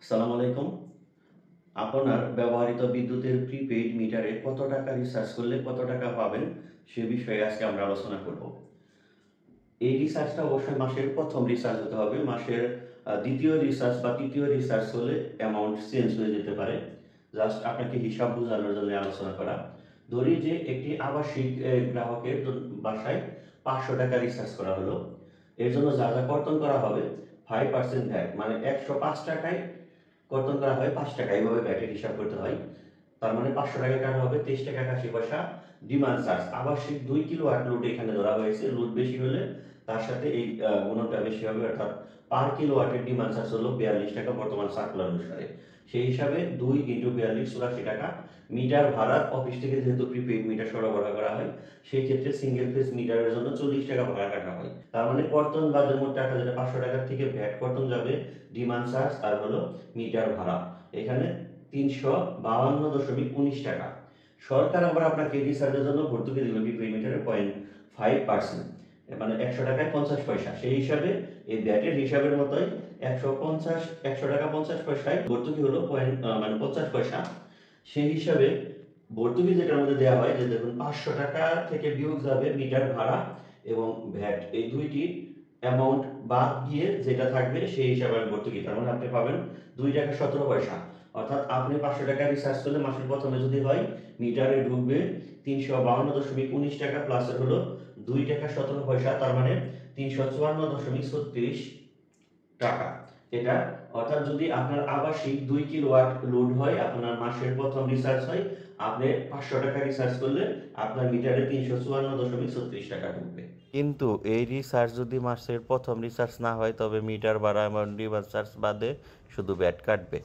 আসসালামু আলাইকুম। আপনার ব্যবহৃত বিদ্যুতের প্রিপেইড মিটারে কত টাকা রিচার্জ করলে কত টাকা পাবেন সে বিষয়ে আজকে আমরা আলোচনা করব। এই রিচার্জটা অবশ্যই মাসের প্রথম রিচার্জ হতে হবে। মাসের দ্বিতীয় রিচার্জ বা তৃতীয় রিচার্জ হলে অ্যামাউন্ট চেঞ্জ হয়ে যেতে পারে। জাস্ট আপনাকে হিসাব বোঝানোর জন্য আলোচনা করা। ধরি যে একটি আবাসিক গ্রাহকের বাসায় ৫০০ টাকা রিচার্জ করা হলো। এর জন্য যা যা কর্তন করা হবে 5% ভ্যাট, মানে ১০৫ টাকায় কর্তন করা হয় ৫ টাকা, এইভাবে ভ্যাটের হিসাব করতে হয়। তার মানে ৫০০ টাকা কাটা হবে ২৩ টাকা ৮০ পয়সা ডিমান্ড চার্জ। আবাসিক ২ কিলোওয়াট লোড এখানে ধরা হয়েছে। লোড বেশি হলে তার সাথে এই গুণনটা বেশি হবে, অর্থাৎ পার কিলোওয়াটের ডিমান্ড চার্জ হলো ৪২ টাকা বর্তমান সার্কুলার অনুসারে। সেই হিসাবে ২ ইন্টু ৪২ ৮৪ টাকা। মিটার ভাড়া অফিস থেকে যেহেতু প্রিপেইড মিটার সরবরাহ করা হয়, সেই ক্ষেত্রে সিঙ্গেল ফেজ মিটারের জন্য ৪০ টাকা ভাড়া কাটা হয়। তার মানে কর্তন বাদে মোট টাকা যেটা ৫০০ টাকার থেকে ভ্যাট কর্তন যাবে, ডিমান্ড চার্জ আর হলো মিটার ভাড়া, এখানে ৩৫২.১৯ টাকা। সরকার আবার আপনাকে রিচার্জের জন্য ভর্তুকি দিল প্রিপেইড মিটারে 0.5%, মানে ১০০ টাকায় ৫০ পয়সা। সেই হিসাবে এই ভ্যাটের হিসাবের মতোই ১০০ টাকা ৫০ পয়সায় ভর্তুকি হলো মানে ৫০ পয়সা। সেই হিসাবে ভর্তুকি যেটার মধ্যে দেওয়া হয়, যে দেখুন ৫০০ টাকা থেকে বিয়োগ যাবে মিটার ভাড়া এবং ভ্যাট, এই দুইটি অ্যামাউন্ট বাদ দিয়ে যেটা থাকবে সেই হিসাবে ভর্তুকি। তার মানে আপনি পাবেন ২ টাকা ১৭ পয়সা। অর্থাৎ আপনি ৫০০ টাকা রিচার্জ করলে মাসের প্রথমে যদি হয়, মিটারে ঢুকবে ৩৫২.১৯ টাকা প্লাসের হলো ২ টাকা ১৭ পয়সা, তার মানে ৩৫৪.৩৬ টাকা। এটা অর্থাৎ যদি আপনার আবাসিক ২ কিলোওয়াট লোড হয়, আপনার মাসের প্রথম রিচার্জ হয়, আপনি ৫০০ টাকা রিচার্জ করলে আপনার মিটারে ৩৫৪.৩৬ টাকা ঢুকবে। কিন্তু এই রিচার্জ যদি মাসের প্রথম রিচার্জ না হয়, তবে মিটার ভাড়া এবং ডিমান্ড চার্জ বাদে শুধু ভ্যাট কাটবে।